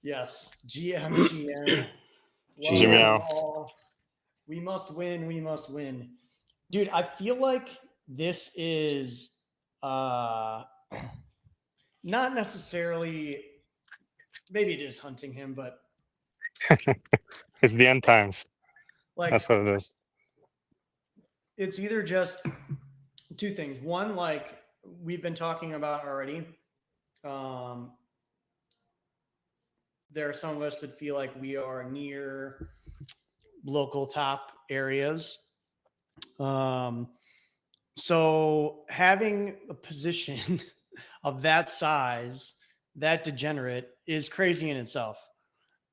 Yes, GM. Jimmy Well, we must win. We must win, dude. I feel like this is not necessarily. Maybe it is hunting him, but It's the end times. like That's what it is. it's either just two things. One, like we've been talking about already. Um, there are some of us that feel like we are near local top areas. Um, so having a position of that size, that degenerate, is crazy in itself.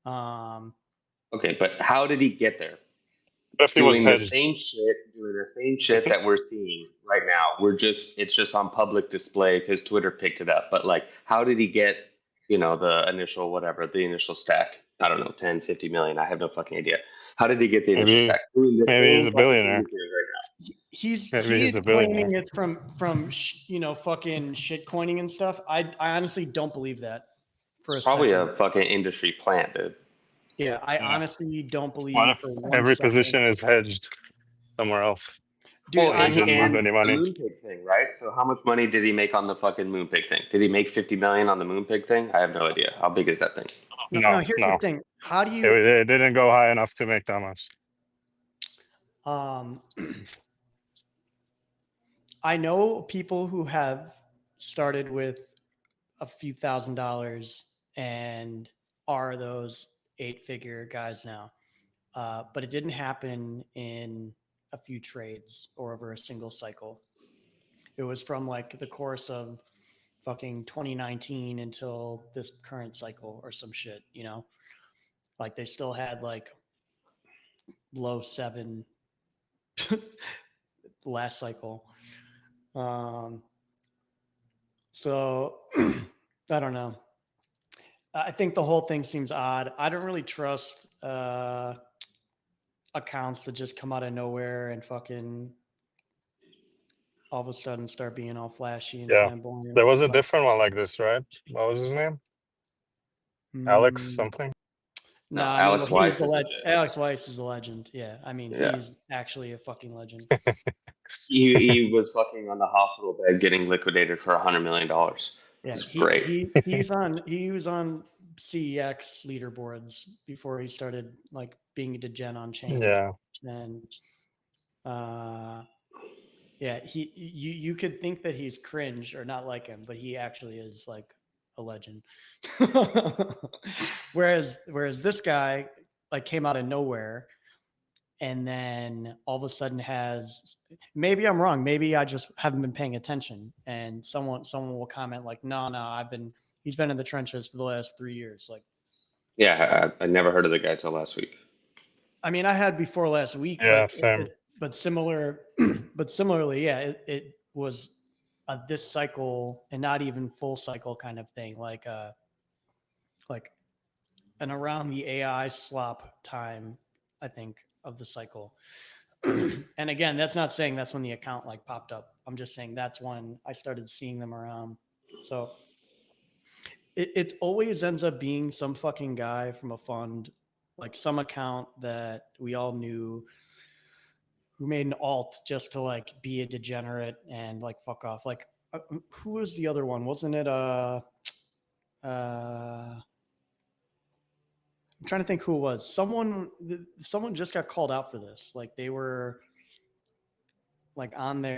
Okay, but how did he get there? But if he was Doing the hedged, same shit that we're seeing right now. It's just on public display because Twitter picked it up. But like, how did he get, the initial stack? I don't know, 10, 50 million. I have no fucking idea. How did he get the initial stack? Doing the maybe he's same a fucking billionaire. thing he's doing right now. He's claiming it's from fucking shit coining and stuff. I honestly don't believe that. It's probably a fucking industry plant, dude. Yeah, I honestly don't believe. What if every position is hedged somewhere else? Dude, I didn't lose any money. The Moonpig thing, right? So how much money did he make on the fucking Moonpig thing? Did he make 50 million on the Moonpig thing? I have no idea. How big is that thing? No. Here's the thing. How do you? It didn't go high enough to make that much. I know people who have started with a few $1,000s and are those 8-figure guys now. But it didn't happen in a few trades or over a single cycle. It was from like the course of fucking 2019 until this current cycle or some shit, like they still had like low 7 last cycle. So I don't know. I think the whole thing seems odd. I don't really trust accounts that just come out of nowhere and fucking all of a sudden start being all flashy and flamboyant. There was a different one like this, right? What was his name? Alex something? No, Alex Weiss is a legend. Alex Weiss is a legend. Yeah, I mean, he's actually a fucking legend. he was fucking on the hospital bed getting liquidated for $100 million. Yeah, great. He was on CEX leaderboards before he started like being a degen on chain. Yeah, and you could think that he's cringe or not like him, but he actually is like a legend. whereas this guy like came out of nowhere and then all of a sudden has, maybe I'm wrong, maybe I just haven't been paying attention, and someone will comment like, no, he's been in the trenches for the last 3 years. Like, yeah, I never heard of the guy till last week. I mean, I had before last week. Yeah, same. But similarly, yeah, it was this cycle and not even full cycle kind of thing, like an around the AI slop time, I think, of the cycle. And again, that's not saying that's when the account like popped up. I'm just saying that's when I started seeing them around. So it always ends up being some fucking guy from a fund, like some account that we all knew, who made an alt just to like be a degenerate and like fuck off. Like who was the other one? Wasn't it I'm trying to think who it was. Someone just got called out for this. Like they were like on they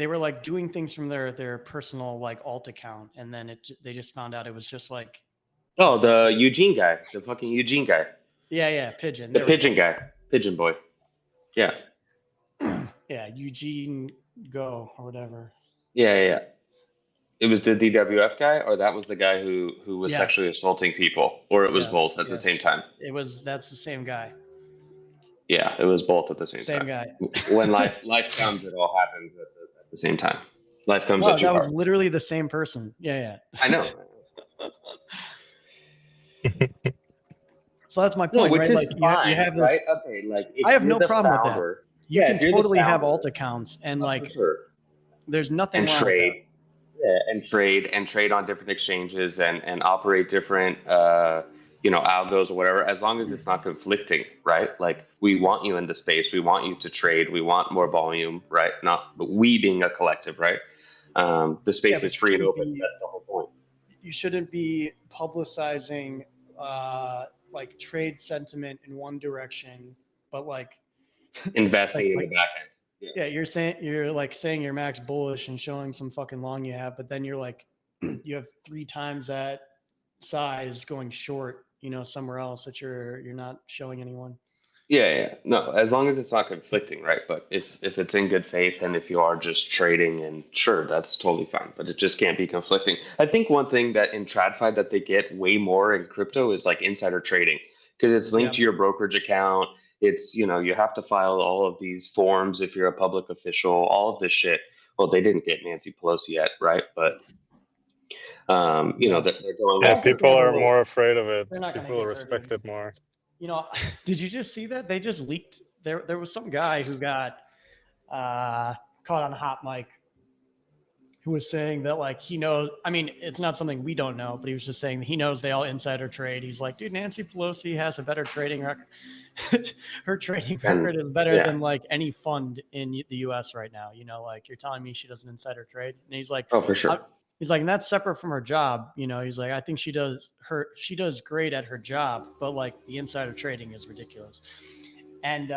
were like doing things from their personal like alt account, and then they just found out it was just like, oh, the Eugene guy, the fucking Eugene guy. Yeah, Pigeon. The Pigeon guy, Pigeon boy. Yeah. Yeah, Eugene Go or whatever. Yeah. It was the DWF guy, or that was the guy who was sexually assaulting people, or it was both at the same time. That's the same guy. Yeah, it was both at the same time. Same guy. When life comes, it all happens at the same time. Life comes at you hard. That was literally the same person. Yeah. I know. So that's my point, which right? is Like fine, you have this. Right? Okay, like I have no problem with that. You can totally have alt accounts and like, sure. There's nothing and wrong trade. with Yeah, and trade on different exchanges and operate different algos or whatever, as long as it's not conflicting, right? Like we want you in the space, we want you to trade, we want more volume, right? Not but we being a collective, right? The Yeah, space but is free and open. That's the whole point. you shouldn't be publicizing like trade sentiment in one direction, but like Investing in the like back end. Yeah. yeah, you're like saying you're max bullish and showing some fucking long you have, but then you're like you have 3 times that size going short, somewhere else that you're not showing anyone. Yeah. No, as long as it's not conflicting, right? But if it's in good faith and if you are just trading, and sure, that's totally fine. But it just can't be conflicting. I think one thing that in TradFi that they get way more in crypto is like insider trading because it's linked Yeah. to your brokerage account. It's you have to file all of these forms if you're a public official. All of this shit. Well, they didn't get Nancy Pelosi yet, right? But Yeah. they're going I Yeah, don't think after. they people have a are way. more afraid of it. They're not going to People get her, respect dude. it more. Did you just see that they just leaked? There was some guy who got caught on a hot mic who was saying that like he knows. I mean, it's not something we don't know, but he was just saying that he knows they all insider trade. He's like, dude, Nancy Pelosi has a better trading record. Her trading And record is better yeah. than like any fund in the U.S. right now. Like you're telling me she doesn't insider trade, and he's like, Oh, for sure. he's like, and that's separate from her job. He's like, I think she does great at her job, but like the insider trading is ridiculous. And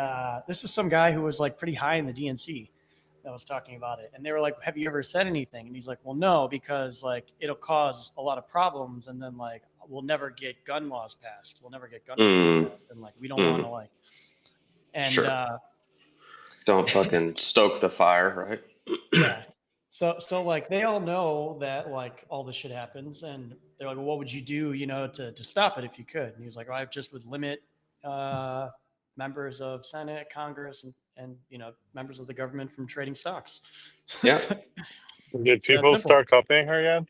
this is some guy who was like pretty high in the DNC that was talking about it. And they were like, have you ever said anything? And he's like, well, no, because like it'll cause a lot of problems. And then like, we'll never get gun laws passed. We'll never get gun reform passed. And like, we don't want to like, and Sure. Don't fucking stoke the fire, right? yeah. So like they all know that like all this shit happens, and they're like, well, what would you do, to stop it if you could? And he was like, I just would limit members of Senate, Congress, and members of the government from trading stocks. Yeah. Did So people start copying her yet?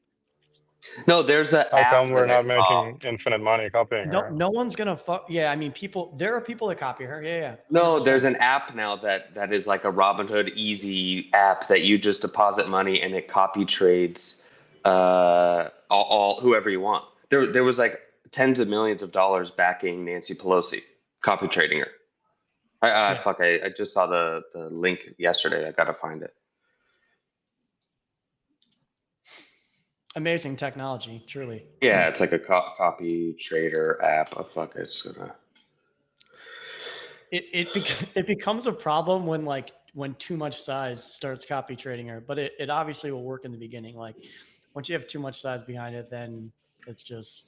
No, there's an How come app we're that I not saw. making infinite money copying her? No one's gonna fuck. Yeah, I mean, there are people that copy her. Yeah, 100%. No, there's an app now that is like a Robinhood easy app that you just deposit money and it copy trades all whoever you want. There was like tens of millions of dollars backing Nancy Pelosi, copy trading her. Yeah. I just saw the link yesterday. I gotta find it. Amazing technology, truly. Yeah, it's like a copy trader app. Oh fuck, it's gonna. It becomes a problem when too much size starts copy trading her, but it obviously will work in the beginning. Like once you have too much size behind it, then it's just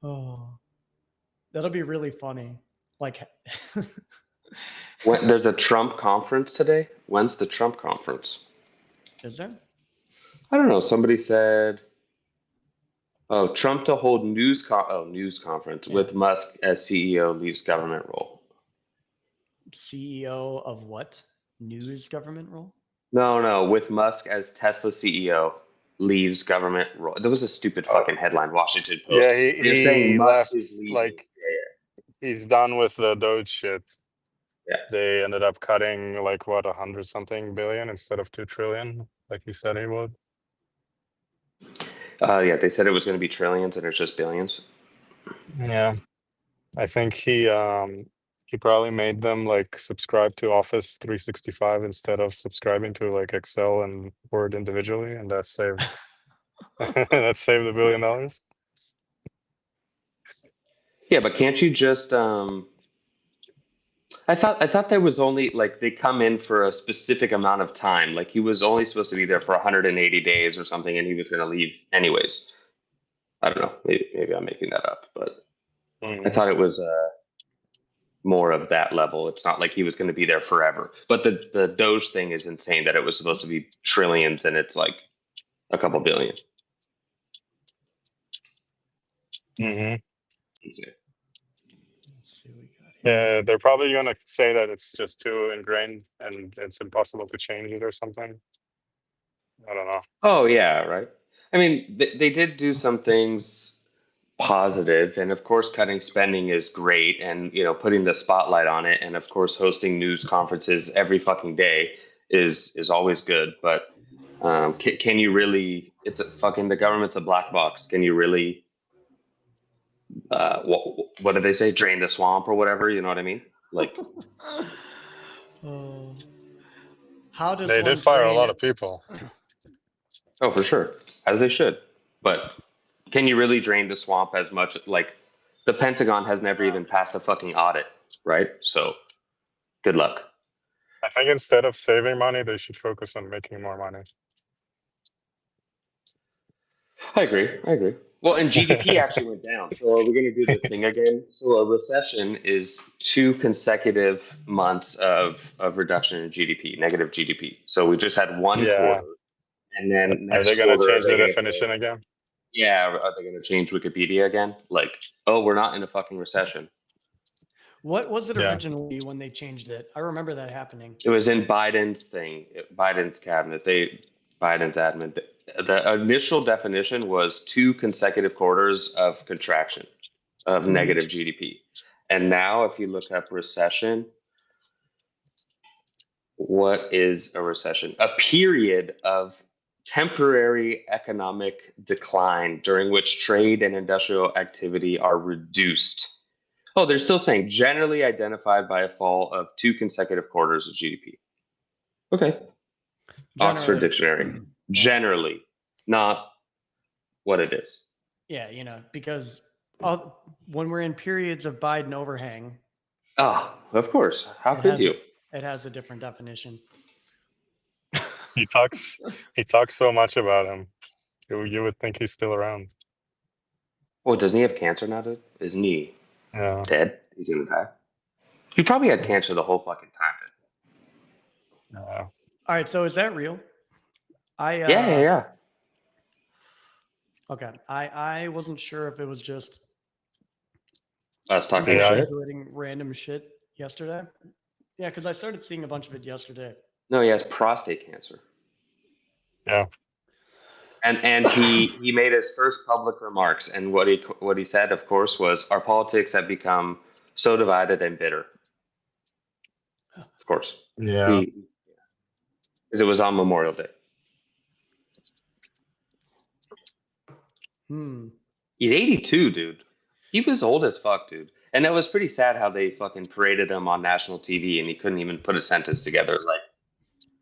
oh, that'll be really funny. Like There's a Trump conference today. When's the Trump conference? is there? I don't know. Somebody said, "Oh, Trump to hold news conference with Musk as CEO leaves government role." CEO of what? News government role? No, with Musk as Tesla CEO leaves government role. There was a stupid fucking headline, Washington Post. Yeah, They're saying he Musk left. is leaving. Like he's done with the Doge shit. Yeah. They ended up cutting like what 100-something billion instead of 2 trillion, like he said he would. Yeah, they said it was going to be trillions, and it's just billions. Yeah, I think he probably made them like subscribe to Office 365 instead of subscribing to like Excel and Word individually, and that saved that saved $1 billion. Yeah, but can't you just? I thought there was only like they come in for a specific amount of time. Like he was only supposed to be there for 180 days or something, and he was going to leave anyways. I don't know. Maybe I'm making that up, but I thought it was more of that level. It's not like he was going to be there forever. But the Doge thing is insane that it was supposed to be trillions and it's like a couple billion. Mm-hmm. Okay. Let's see what we got here. Yeah, they're probably gonna say that it's just too ingrained and it's impossible to change it or something. I don't know. Oh yeah, right. I mean, they did do some things positive, and of course, cutting spending is great, and putting the spotlight on it, and of course, hosting news conferences every fucking day is always good. But Can you really? It's a fucking the government's a black box. Can you really? What do they say? Drain the swamp or whatever. You know what I mean? Like, Oh. How does They one did fire a drain lot it? of people. oh, for sure, as they should. But can you really drain the swamp as much? Like, the Pentagon has never even passed a fucking audit, right? So, good luck. I think instead of saving money, they should focus on making more money. I agree. Well, and GDP actually went down. So are we going to do this thing again? So a recession is 2 consecutive months of reduction in GDP, negative GDP. So we just had one Yeah. quarter, and then Are they next gonna quarter change the they're going to definition say, again? yeah, are they going to change Wikipedia again? Like, oh, we're not in a fucking recession. What was it Yeah. originally when they changed it? I remember that happening. It was in Biden's thing, Biden's cabinet. Biden's admin. The initial definition was 2 consecutive quarters of contraction of negative GDP. And now, if you look up recession, what is a recession? A period of temporary economic decline during which trade and industrial activity are reduced. Oh, they're still saying generally identified by a fall of 2 consecutive quarters of GDP. Okay. Oxford Generally. Dictionary. Yeah. Generally, not what it is. Yeah, because when we're in periods of Biden overhang, Ah, of course. How it could has you? it has a different definition. He talks so much about him. You would think he's still around. Oh, doesn't he have cancer now, dude? Isn't he Yeah. dead? He's gonna die. He probably had cancer the whole fucking time. Yeah. All right, so is that real? Yeah. Okay, I wasn't sure if it was just Us talking AI. shit. doing random shit yesterday. Yeah, because I started seeing a bunch of it yesterday. No, he has prostate cancer. Yeah. And he made his first public remarks, and what he said, of course, was our politics have become so divided and bitter. Of course. Yeah. Because it was on Memorial Day. He's 82, dude. He was old as fuck, dude. And it was pretty sad how they fucking paraded him on national TV and he couldn't even put a sentence together. Like,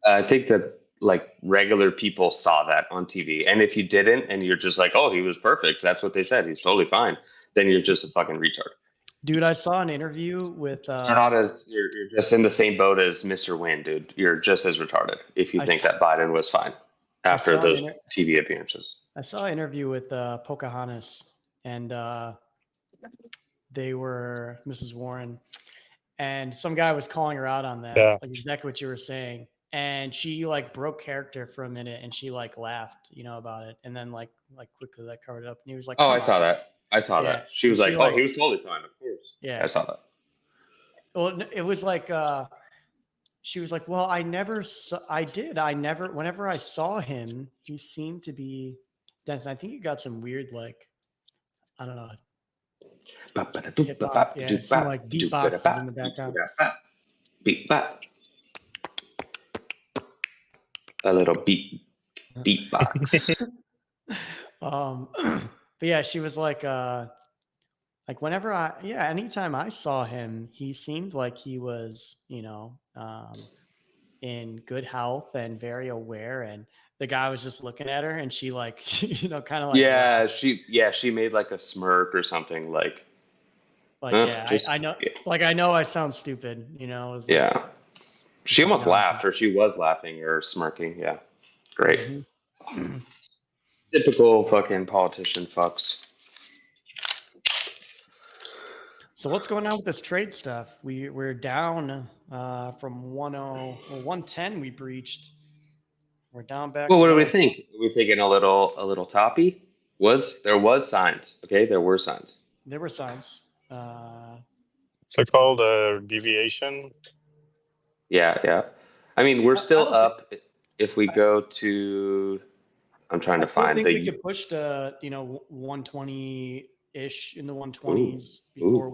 I think that like regular people saw that on TV. And if you didn't and you're just like, oh, he was perfect, that's what they said, he's totally fine, then you're just a fucking retard. Dude, I saw an interview with You're just in the same boat as Mr. Wynn, dude. You're just as retarded if you think that Biden was fine after those TV appearances. I saw an interview with Pocahontas, and they were Mrs. Warren, and some guy was calling her out on that, Yeah. like exactly what you were saying. And she like broke character for a minute, and she like laughed, about it, and then like quickly that covered it up. And he was like, "Oh, "Come I saw on." that. I saw Yeah. that." She was And like, "Oh, he was totally fine, of course." Yeah. I saw that. Well, it was like she was like, "Well, I never whenever I saw him, he seemed to be dense." And I think he got some weird like, I don't know, hip-hop, yeah, some like beatboxes in the background. Beatbox. A little beatbox. But yeah, she was like whenever anytime I saw him, he seemed like he was, in good health and very aware. And the guy was just looking at her, and she like, kind of like, she made like a smirk or something like. I know, I know I sound stupid, Yeah. She almost laughed, or she was laughing or smirking. Yeah. Great. Mm-hmm. Typical fucking politician fucks. So what's going on with this trade stuff? We're down from 110 we breached. We're down back. Well, what do we think? Are we thinking a little toppy? There was signs. Okay, there were signs. There were signs. What's it called? A deviation? Yeah. I mean, we're still up. If we go to, I'm trying to find we could push to 120-ish in the 120s before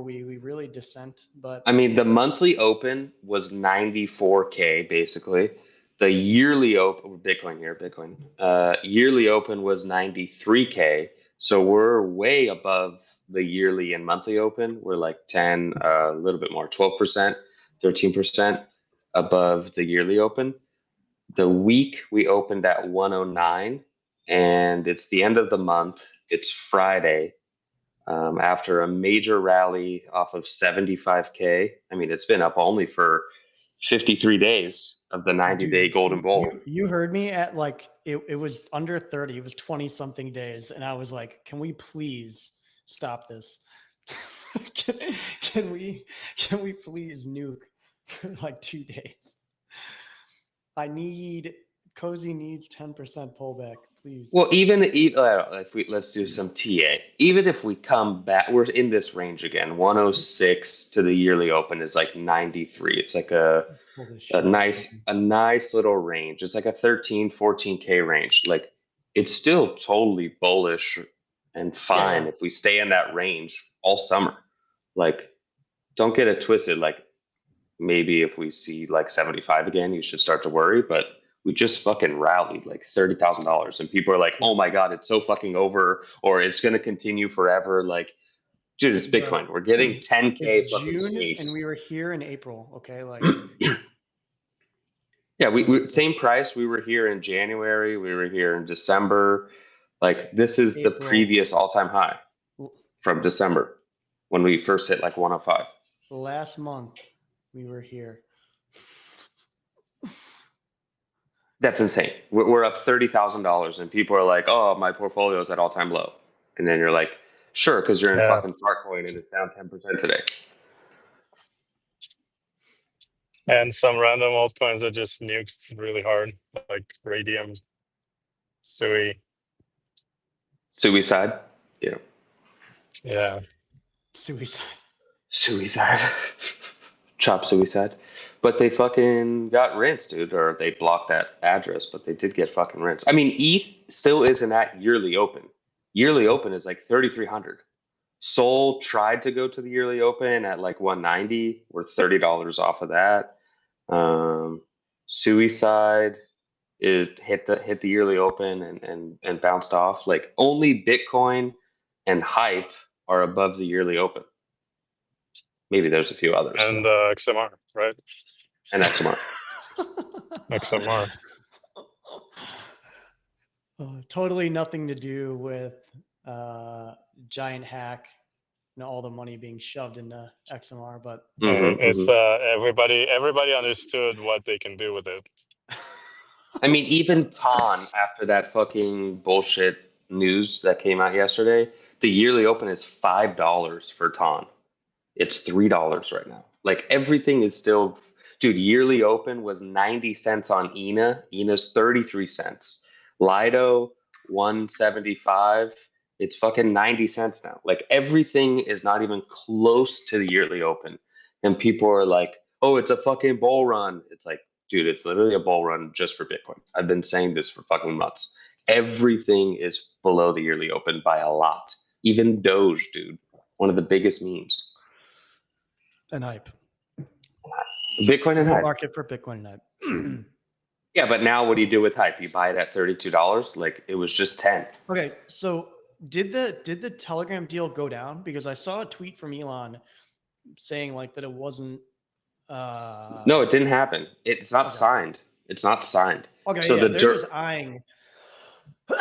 we really descent. But I mean, the monthly open was 94K basically. The yearly open Bitcoin here, yearly open was 93K. So we're way above the yearly and monthly open. We're like 10, a little bit more, 12%, 13% above the yearly open. The week we opened at 109, and it's the end of the month. It's Friday. After a major rally off of 75K. I mean, it's been up only for 53 days of the 90-day Dude, golden bull. you heard me at like it was under 30. It was 20 something days, and I was like, "Can we please stop this? can we please nuke for like 2 days? I need Cozy needs 10% pullback, please." Well, even if let's do some TA. Even if we come back, we're in this range again. 106 to the yearly open is like 93. It's like a nice little range. It's like a 13, 14K range. Like it's still totally bullish and fine if we stay in that range all summer. Like, don't get it twisted. Like, maybe if we see like 75 again, you should start to worry. But we just fucking rallied like $30,000, and people are like, "Oh my god, it's so fucking over," or "It's gonna continue forever." Like, dude, it's Bitcoin. We're getting 10K It's fucking June, space, and we were here in April. Okay, like. Yeah, we same price. We were here in January. We were here in December. Like, this is the previous all-time high from December when we first hit like 105. Last month we were here. That's insane. We're up $30,000, and people are like, "Oh, my portfolio is at all-time low," and then you're like, "Sure," because you're in fucking Fartcoin and it's down 10% today. And some random altcoins that just nuked really hard, like Radium, Sui. Suicide? Yeah. Yeah. Suicide. Chop suicide. But they fucking got rinsed, dude, or they blocked that address, but they did get fucking rinsed. I mean, ETH still isn't at yearly open. Yearly open is like 3,300. Sol tried to go to the yearly open at like 190. We're $30 off of that. Suicide is hit the yearly open and bounced off. Like, only Bitcoin and Hype are above the yearly open. Maybe there's a few others. And XMR, right? And XMR. XMR. Totally nothing to do with giant hack and all the money being shoved into XMR, but It's everybody understood what they can do with it. I mean, even Ton, after that fucking bullshit news that came out yesterday, the yearly open is $5 for Ton. It's $3 right now. Like, everything is still, dude. Yearly open was 90 cents on ENA. ENA's 33 cents. Lido 175. It's fucking 90 cents now. Like, everything is not even close to the yearly open, and people are like, "Oh, it's a fucking bull run." It's like, dude, it's literally a bull run just for Bitcoin. I've been saying this for fucking months. Everything is below the yearly open by a lot. Even Doge, dude, one of the biggest memes. And Hype. Bitcoin and Hype. Market for Bitcoin and Hype. Yeah, but now what do you do with Hype? You buy it at $32? Like, it was just 10. Okay, so did the Telegram deal go down? Because I saw a tweet from Elon saying like that it wasn't. No, it didn't happen. It's not signed. It's not signed. Okay, so they're just eyeing a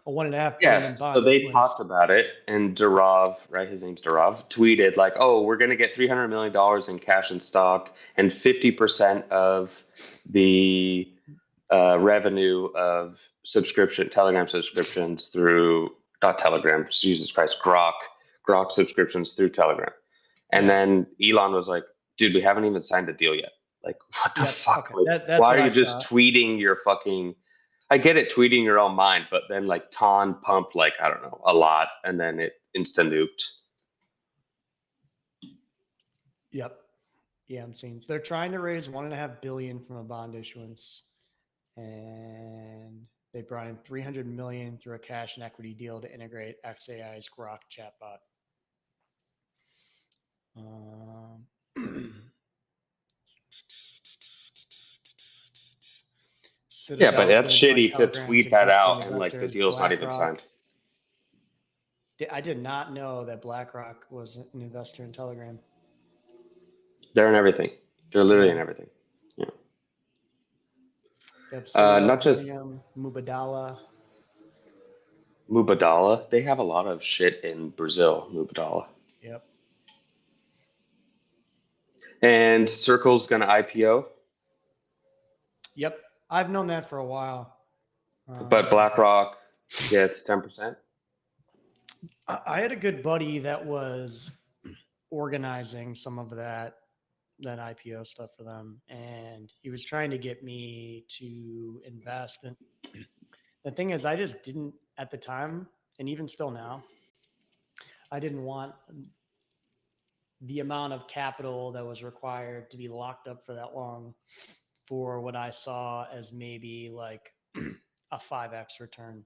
$1.5 billion bond. So they talked about it, and Durav, right? His name's Durav, tweeted like, "Oh, we're gonna get $300 million in cash and stock, and 50% of the revenue of Telegram subscriptions through not Telegram, Jesus Christ, Grok subscriptions through Telegram." And then Elon was like, "Dude, we haven't even signed the deal yet. Like, what the fuck? Okay. Like, why are you just tweeting your fucking?" I get it, tweeting your own mind, but then like Ton pumped like, I don't know, a lot, and then it insta nuked. Yep. Yeah, I'm seeing. They're trying to raise $1.5 billion from a bond issuance, and they brought in $300 million through a cash and equity deal to integrate XAI's Grok chatbot. Yeah, but Citadel that's did join shitty to Telegram's tweet that existing out and like the investors, deal's not even BlackRock. signed. I did not know that BlackRock was an investor in Telegram. They're in everything. They're literally Yeah. in everything. Yeah. Yep, Citadel, Not just Millennium, Mubadala. Mubadala. They have a lot of shit in Brazil, Mubadala. Yep. And Circle's going to IPO, Yep. I've known that for a while. but BlackRock gets 10%. I had a good buddy that was organizing some of that IPO stuff for them, and he was trying to get me to invest. And the thing is, I just didn't at the time, and even still now, I didn't want the amount of capital that was required to be locked up for that long for what I saw as maybe like a 5x return.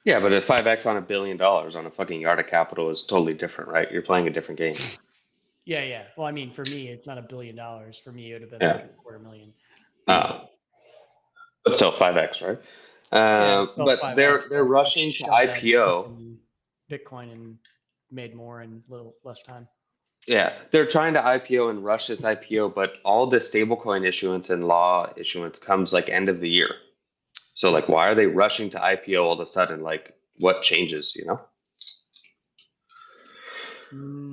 Yeah, but a 5x on $1 billion on a fucking yard of capital is totally different, right? You're playing a different game. Yeah. Well, I mean, for me, it's not $1 billion. For me, it would have been Yeah. like $250,000. But still 5x, right? Yeah, it's still But 5x. they're But I could rushing to shove that into IPO. fucking Bitcoin and made more in a little less time. Yeah, they're trying to IPO and rush this IPO, but all the stablecoin issuance and law issuance comes like end of the year. So like, why are they rushing to IPO all of a sudden? Like, what changes? You know?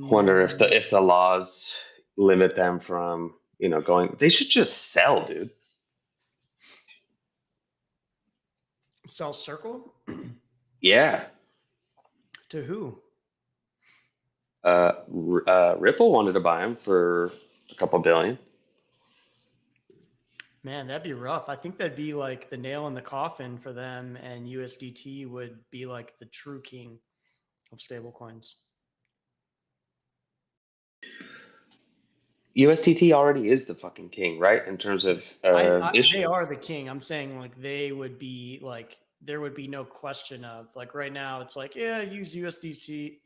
Wonder if the laws limit them from going. They should just sell, dude. Sell Circle Yeah. to who? Ripple wanted to buy them for a couple billion. Man, that'd be rough. I think that'd be like the nail in the coffin for them, and USDT would be like the true king of stablecoins. USDT already is the fucking king, right? In terms of They are issues. the king. I'm saying like they would be like there would be no question of like right now it's like yeah use USDC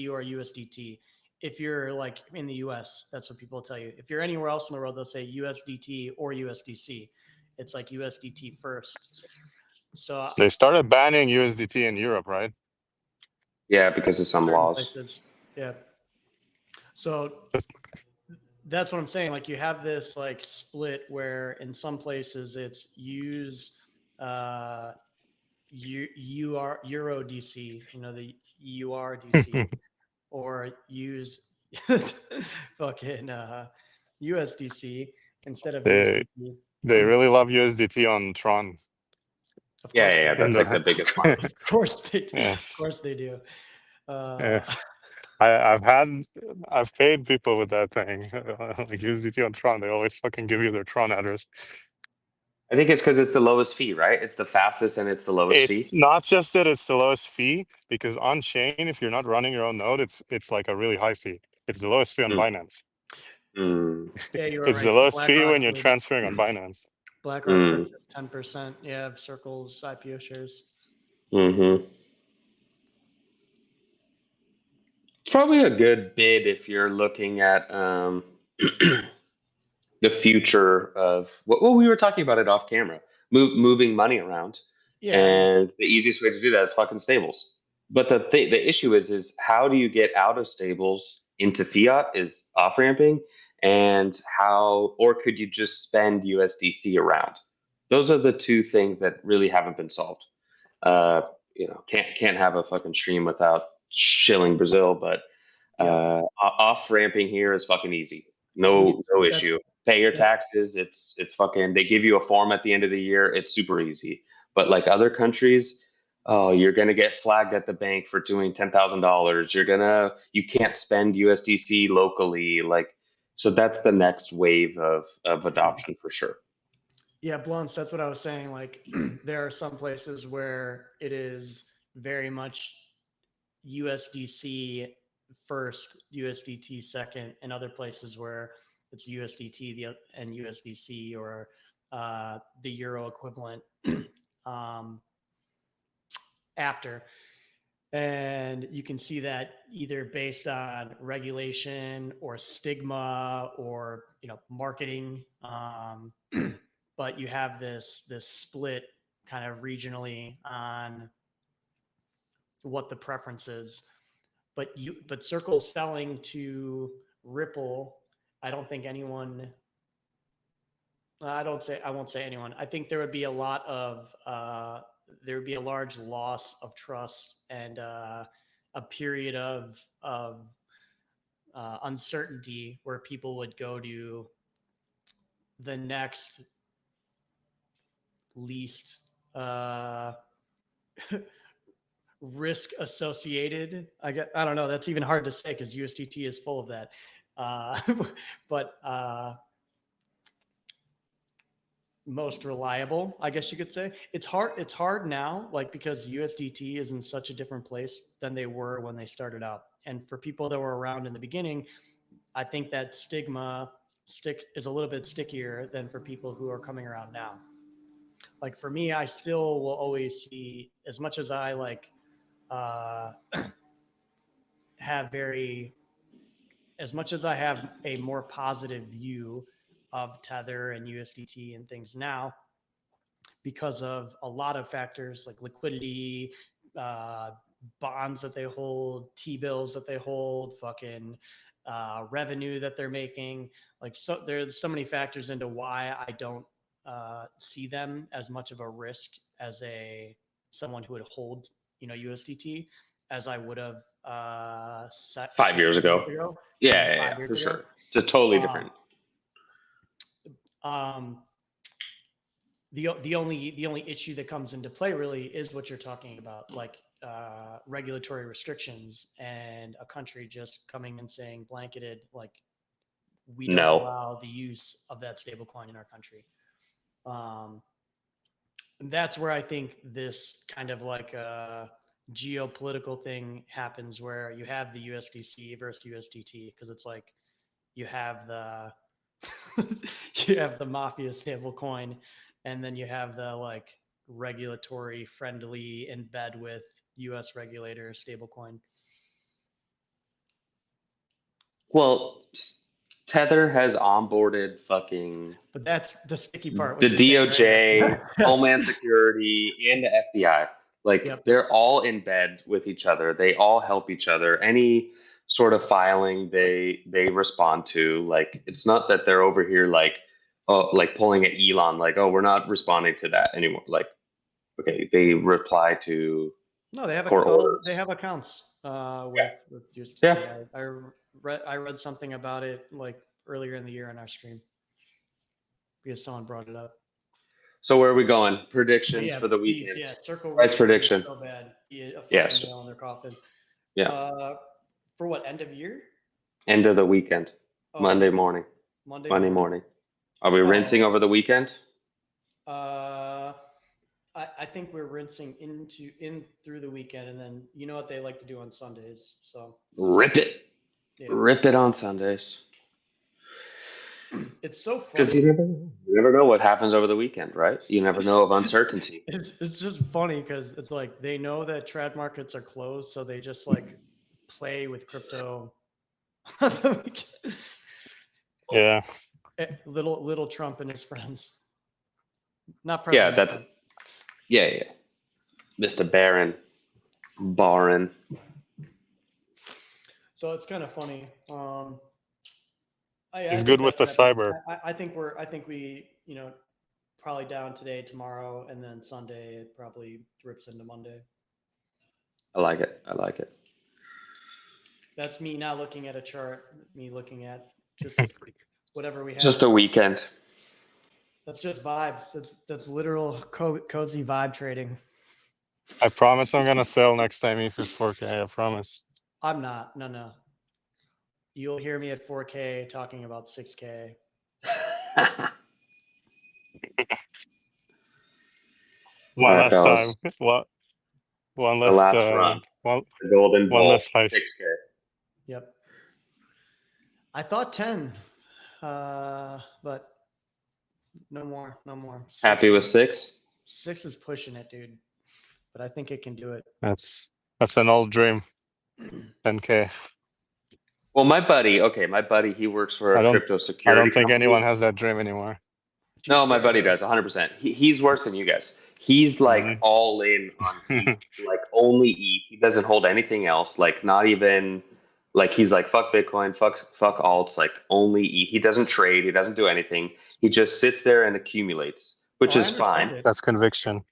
or USDT. If you're like in the US, that's what people tell you. If you're anywhere else in the world, they'll say USDT or USDC. It's like USDT first. So They started banning USDT in Europe, right? Yeah, because of some certain laws. places, yeah. So that's what I'm saying. Like you have this like split where in some places it's use you are Euro DC, the EURDC, or use fucking USDC instead of They USDT. they really love USDT on Tron. Of Yeah, course, yeah, yeah. they do. That's like the biggest one. Of course they do. Of Yes. course they do. Yeah. I've paid people with that thing, like USDT on Tron. They always fucking give you their Tron address. I think it's because it's the lowest fee, right? It's the fastest and it's the lowest It's fee. not just that it's the lowest fee, because on chain, if you're not running your own node, it's like a really high fee. It's the lowest fee on Mm. Binance. Mm. Yeah, you were It's the right. lowest fee BlackRock when you're would transferring on Binance. BlackRock Mm. purchased 10%. Yeah, of Circle's IPO shares. Mm-hmm. It's probably a good bid if you're looking at the future of what we were talking about it off camera, moving money around, Yeah, I mean, and the easiest way to do that is fucking stables. But the issue is how do you get out of stables into fiat is off ramping, and how or could you just spend USDC around? Those are the two things that really haven't been solved. Uh, can't have a fucking stream without shilling Brazil, but yep. off ramping here is fucking easy. No That's issue. Pay your that, taxes. It's fucking. They give you a form at the end of the year. It's super easy. But like other countries, oh, you're gonna get flagged at the bank for doing $10,000. You can't spend USDC locally. Like, so that's the next wave of adoption for sure. yeah, Blunts, that's what I was saying. Like there are some places where it is very much USDC first, USDT second, and other places where it's USDT and USDC or the euro equivalent after. And you can see that either based on regulation or stigma or marketing. but you have this split kind of regionally on what the preference is. But Circle selling to Ripple, I don't think anyone. I won't say anyone. I think there would be a lot of there would be a large loss of trust and a period of uncertainty where people would go to the next least risk associated. I don't know. That's even hard to say because USDT is full of that. But most reliable, I guess you could say. It's hard now, like because USDT is in such a different place than they were when they started out. And for people that were around in the beginning, I think that stigma is a little bit stickier than for people who are coming around now. Like for me, I still will always see, as much as I like as much as I have a more positive view of Tether and USDT and things now, because of a lot of factors like liquidity, bonds that they hold, T-bills that they hold, fucking revenue that they're making. Like, so there's so many factors into why I don't see them as much of a risk as someone who would hold, USDT as I would have 5 years ago. Yeah, 5 years for ago. sure. It's a totally different. The only issue that comes into play really is what you're talking about, like regulatory restrictions and a country just coming and saying blanketed, like, we don't allow the use of that stable coin in our country. That's where I think this kind of like geopolitical thing happens, where you have the USDC versus USDT, because it's like you have the mafia stable coin, and then you have the like regulatory friendly in bed with US regulator stablecoin. Well, Tether has onboarded fucking. But that's the sticky part. The DOJ, right? Homeland Security, and the FBI. Like, Yep. They're all in bed with each other. They all help each other. Any sort of filing they respond to. Like, it's not that they're over here like pulling at Elon, like, oh, we're not responding to that anymore. Like, okay, they reply to. No, they have court orders. They have accounts with USDT. Yeah. I read something about it like earlier in the year on our stream because someone brought it up. So where are we going? Predictions for the weekend. Yeah, Circle price prediction. So bad. A yes. nail in their coffin. Yeah. For what, end of year? End of the weekend. Monday morning. Monday morning. Are we rinsing over the weekend? I think we're rinsing in through the weekend, and then you know what they like to do on Sundays. So rip it. Yeah. Rip it on Sundays. It's so funny because you never know what happens over the weekend, right? You never know of uncertainty. It's just funny because it's like they know that trad markets are closed, so they just like play with crypto on the weekend. Yeah. Little Trump and his friends. Not President. Yeah, that's yeah. Mr. Barron. So it's kind of funny. He's good with the cyber. I think we probably down today, tomorrow, and then Sunday it probably rips into Monday. I like it. That's me not looking at a chart. Me looking at just whatever we have. Just a weekend. That's just vibes. That's literal cozy vibe trading. I promise I'm gonna sell next time if it's 4K. I promise. I'm not. No. You'll hear me at 4K talking about 6K. One last time. One last. The last run. The golden ball. 6K. Yep. I thought 10, but no more. 6. Happy with 6? 6 is pushing it, dude. But I think it can do it. That's an old dream. 10K. Well, my buddy, he works for a crypto security I don't think company. anyone has that dream anymore. Do you No, my stay buddy or- does 100%. He's worse than you guys. He's like all in on ETH, like only ETH. He doesn't hold anything else. Like not even like he's like fuck Bitcoin, fuck alts, like only ETH. He doesn't trade. He doesn't do anything. He just sits there and accumulates, which I is fine. understand it. That's conviction.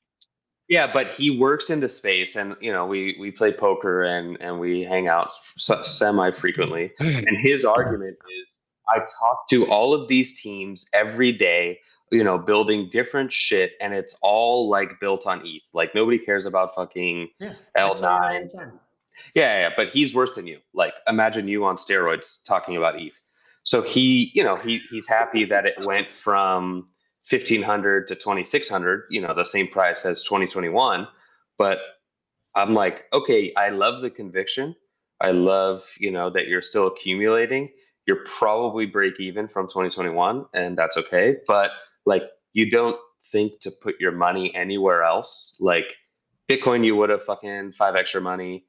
Yeah, but he works in the space, and you know we play poker and we hang out semi frequently. And his argument is, I talk to all of these teams every day, you know, building different shit, and it's all like built on ETH. Like nobody cares about fucking Yeah, I tell you that all L9. the time. Yeah, but he's worse than you. Like imagine you on steroids talking about ETH. So he, you know, he's happy that it went from 1,500 to 2,600. You know, the same price as 2021. But I'm like, okay, I love the conviction. I love, you know, that you're still accumulating. You're probably break even from 2021, and that's okay. But like, you don't think to put your money anywhere else. Like Bitcoin, you would have fucking 5x your money.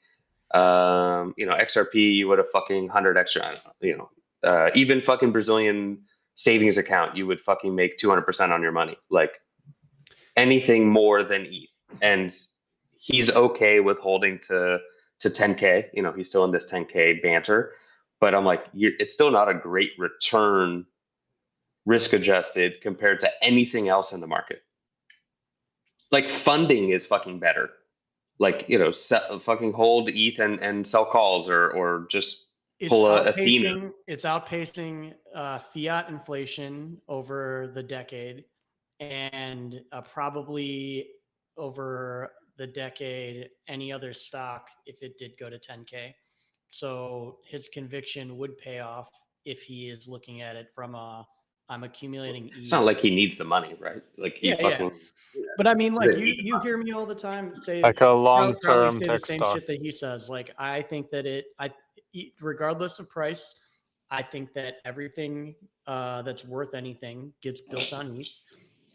You know, XRP, you would have fucking 100 extra. I don't know, you know, even fucking Brazilian savings account, you would fucking make 200% on your money. Like anything more than ETH. And he's okay with holding to 10K. You know, he's still in this 10K banter. But I'm like, it's still not a great return, risk adjusted compared to anything else in the market. Like funding is fucking better. Like, you know, fucking hold ETH and sell calls or just It's pull a Athena. outpacing fiat inflation over the decade, and probably over the decade any other stock if it did go to 10K. So his conviction would pay off if he is looking at it from a I'm accumulating ETH. It's not like he needs the money, right? Like he fucking. Yeah. But I mean, like He's you hear me all the time say Like a probably long-term say the tech same stock. shit that he says. Like I think that regardless of price, I think that everything that's worth anything gets built on ETH,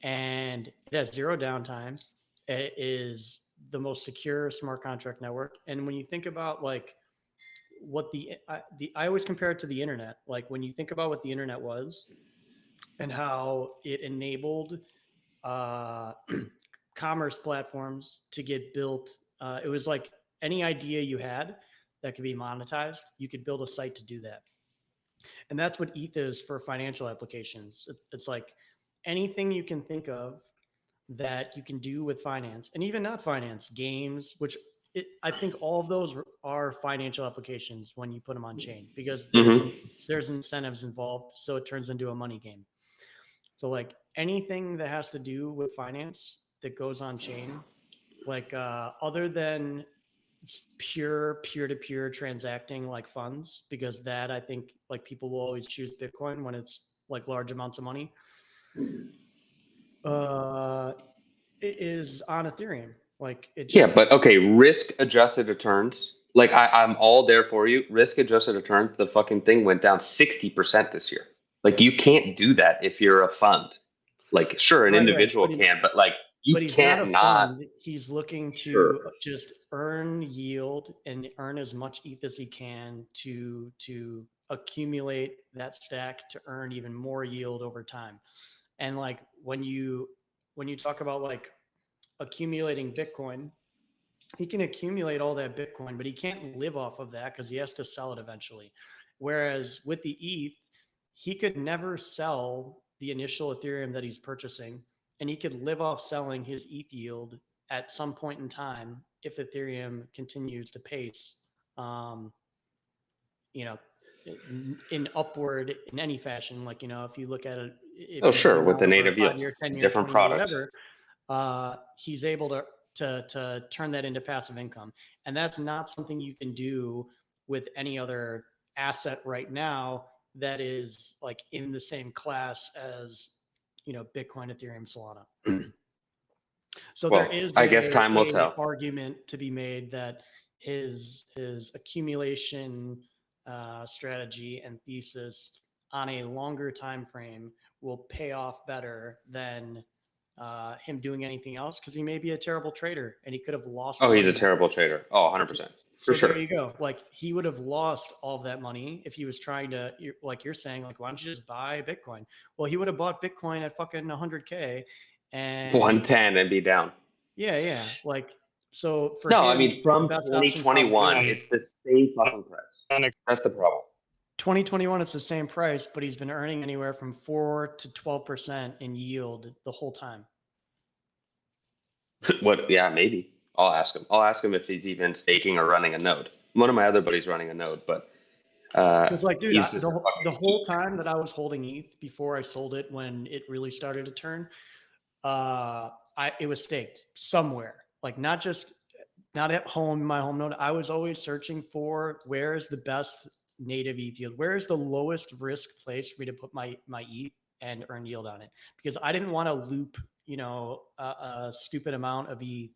and it has zero downtime. It is the most secure smart contract network. And when you think about like what I always compare it to the internet. Like when you think about what the internet was and how it enabled uh, commerce platforms to get built. It was like any idea you had that could be monetized, you could build a site to do that. And that's what ETH is for financial applications. It's like anything you can think of that you can do with finance, and even not finance, games, which I think all of those are financial applications when you put them on chain because there's incentives involved, so it turns into a money game. So like anything that has to do with finance that goes on chain, like other than pure peer-to-peer transacting like funds, because that I think like people will always choose Bitcoin when it's like large amounts of money. It is on Ethereum. Like it just Yeah, but okay, risk adjusted returns. Like I'm all there for you. Risk adjusted returns, the fucking thing went down 60% this year. Like you can't do that if you're a fund. Like sure, an right, individual can, but like you but he's not a can't not. fund. He's looking Sure. to just earn yield and earn as much ETH as he can to accumulate that stack to earn even more yield over time. And like when you talk about like accumulating Bitcoin, he can accumulate all that Bitcoin, but he can't live off of that because he has to sell it eventually. Whereas with the ETH, he could never sell the initial Ethereum that he's purchasing, and he could live off selling his ETH yield at some point in time if Ethereum continues to pace, um, you know, in upward in any fashion. Like, you know, if you look at it, if Oh, you sure, zoom with out the over a native yield, 5-year, 10-year, different 20-year, products. whatever, he's able to turn that into passive income. And that's not something you can do with any other asset right now that is like in the same class as, you know, Bitcoin, Ethereum, Solana. So there Well, is I guess time will a tell. argument to be made that his accumulation strategy and thesis on a longer time frame will pay off better than him doing anything else because he may be a terrible trader and he could have lost Oh, he's a money. terrible trader. Oh, 100%. So For sure. there you go. Like he would have lost all of that money if he was trying to, like you're saying, like why don't you just buy Bitcoin? Well, he would have bought Bitcoin at fucking 100K, and 110 and be down. yeah. Like so for No, I him, mean the from best option probably 2021, And it's the same fucking price. and That's the problem. 2021, it's the same price, but he's been earning anywhere from 4 to 12% in yield the whole time. What? Yeah, maybe. I'll ask him. I'll ask him if he's even staking or running a node. One of my other buddies running a node, but It's like, dude, he's just a the fucking whole time that I was holding ETH before I sold it when it really started to turn, it was staked somewhere, like not at home, my home node. I was always searching for where is the best native ETH yield, where is the lowest risk place for me to put my ETH and earn yield on it, because I didn't want to loop, a stupid amount of ETH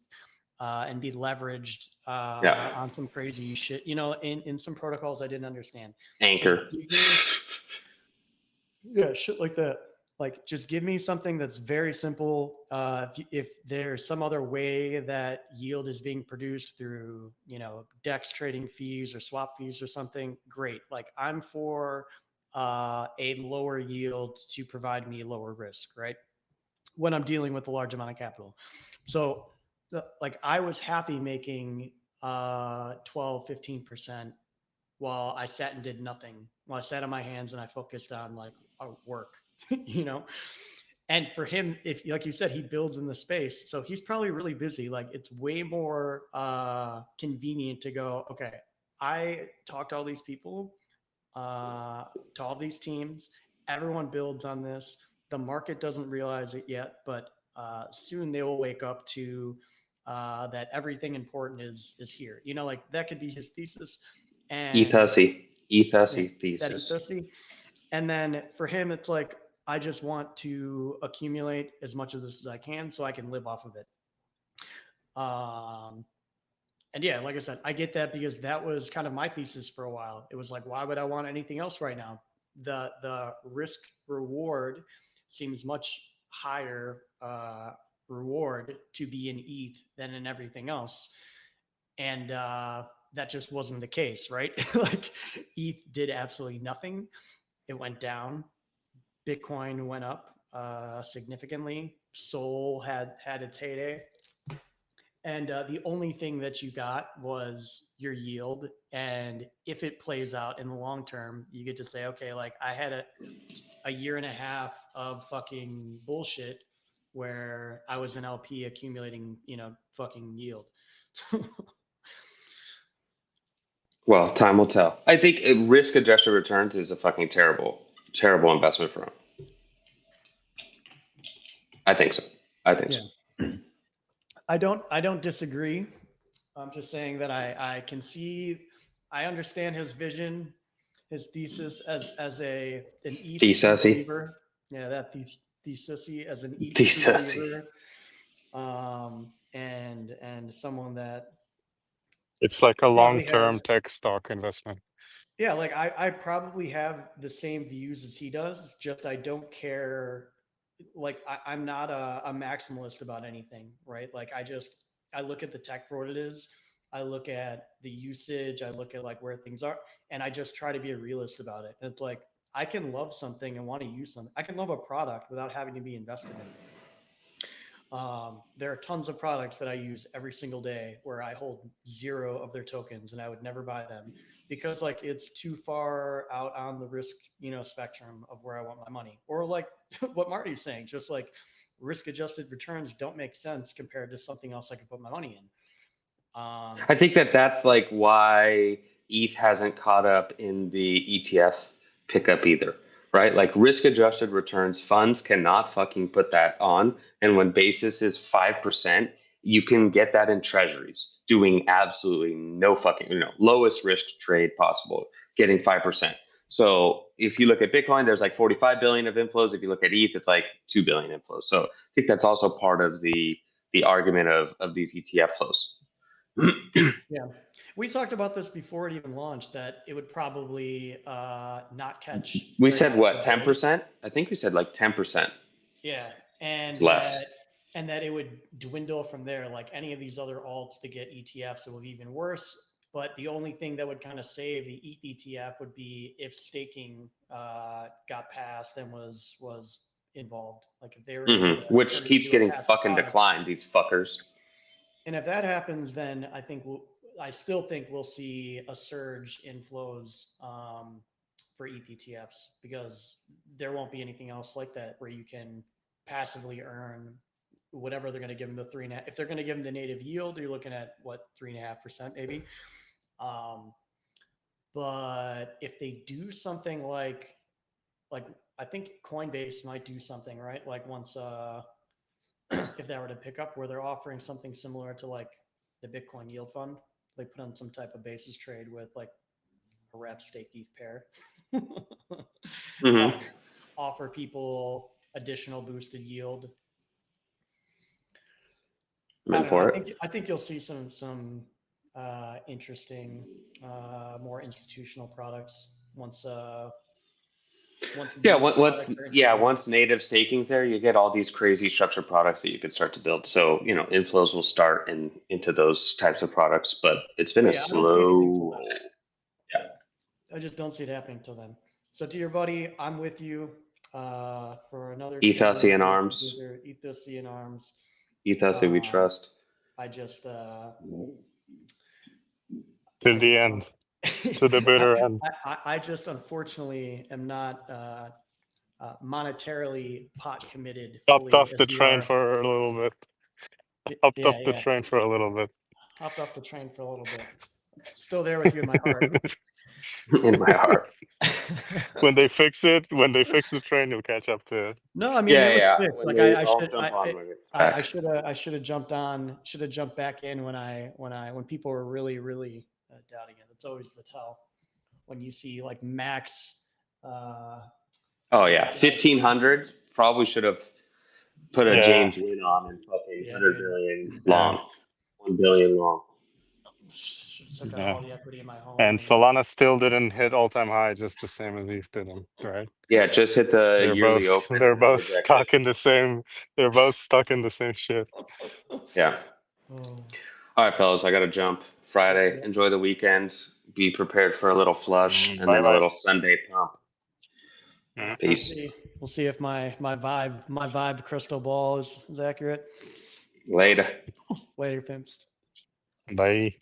and be leveraged Yeah. on some crazy shit, in some protocols I didn't understand. Anchor. Yeah, shit like that. Like, just give me something that's very simple. If there's some other way that yield is being produced through, DEX trading fees or swap fees or something, great. Like, I'm for a lower yield to provide me lower risk, right? When I'm dealing with a large amount of capital. So, like, I was happy making 12, 15% while I sat and did nothing, while I sat on my hands and I focused on like work, And for him, if like you said, he builds in the space, so he's probably really busy. Like it's way more convenient to go, okay, I talked to all these people, to all these teams. Everyone builds on this. The market doesn't realize it yet, but soon they will wake up to that everything important is here. Like that could be his thesis. And Ethosy that thesis. ethosy. And then for him, it's like, I just want to accumulate as much of this as I can so I can live off of it. And yeah, like I said, I get that because that was kind of my thesis for a while. It was like, why would I want anything else right now? The risk reward seems much higher reward to be in ETH than in everything else. And that just wasn't the case, right? Like ETH did absolutely nothing. It went down. Bitcoin went up significantly. Sol had its heyday. And the only thing that you got was your yield. And if it plays out in the long term, you get to say, okay, like I had a year and a half of fucking bullshit where I was an LP accumulating, fucking yield. Well, time will tell. I think risk-adjusted returns is a fucking terrible, terrible investment for him. I think so. So. I don't disagree. I'm just saying that I can see, I understand his vision, his thesis as an ETH Thesis-y. believer. Yeah, that thesis as an ETH Thesis-y. believer. And someone that it's like a probably long-term has, tech stock investment. yeah, like I probably have the same views as he does, just I don't care. Like I'm not a maximalist about anything, right? Like I look at the tech for what it is. I look at the usage. I look at like where things are, and I just try to be a realist about it. And it's like I can love something and want to use something. I can love a product without having to be invested in it. There are tons of products that I use every single day where I hold 0 of their tokens and I would never buy them because like it's too far out on the risk, spectrum of where I want my money. Or like what Marty's saying, just like risk adjusted returns don't make sense compared to something else I could put my money in. I think that's like why ETH hasn't caught up in the ETF pickup either, right? Like risk-adjusted returns, funds cannot fucking put that on. And when basis is 5%, you can get that in treasuries, doing absolutely no fucking, lowest risk trade possible, getting 5%. So if you look at Bitcoin, there's like 45 billion of inflows. If you look at ETH, it's like 2 billion inflows. So I think that's also part of the argument of these ETF flows. Yeah. We talked about this before it even launched, that it would probably not catch. We very said much what, of a bid. 10%? I think we said like 10%. Yeah, and Less. that it would dwindle from there. Like any of these other alts to get ETFs, it will be even worse. But the only thing that would kind of save the ETH ETF would be if staking got passed and was involved. Like if they were able to Which turn it keeps into a getting passive fucking product. declined, these fuckers. And if that happens, then I still think we'll see a surge in flows for ETH ETFs, because there won't be anything else like that where you can passively earn whatever they're going to give them, the 3.5. If they're going to give them the native yield, you're looking at what, 3.5% maybe. But if they do something like I think Coinbase might do something, right? Like once if that were to pick up, where they're offering something similar to like the Bitcoin yield fund, they put on some type of basis trade with like a wrap stake ETH pair. Offer people additional boosted yield. I'm in for it. I think you'll see some interesting, more institutional products once once native staking's there, you get all these crazy structured products that you could start to build. So inflows will start into those types of products, but it's been I a don't see anything till slow. then. Yeah, I just don't see it happening till then. So to your buddy, I'm with you for another Ethos chain. in arms. Ethos in arms. Ethos we trust. I just To the end, to the bitter end. I just unfortunately am not monetarily pot committed. Hopped off the train for a little bit. Hopped off the train for a little bit. Hopped off the train for a little bit. Still there with you in my heart. In my heart. When they fix the train, you'll catch up to it. No, I mean, like I should have jumped on, should have jumped back in when people were really, really doubting it. That's always the tell when you see like max. Oh yeah, 1,500. Probably should have put a James Wynn on and fucking 100 million long, 1 billion long. Took out all the equity in my home. And Solana still didn't hit all-time high, just the same as ETH did, right? Yeah, just hit the yearly open. They're both stuck in the same. They're both stuck in the same shit. Yeah. All right, fellas, I gotta jump. Friday. Yeah. Enjoy the weekend. Be prepared for a little flush and then a little Sunday pump. Peace. We'll see if my vibe crystal ball is accurate. Later. Later, pimps. Bye.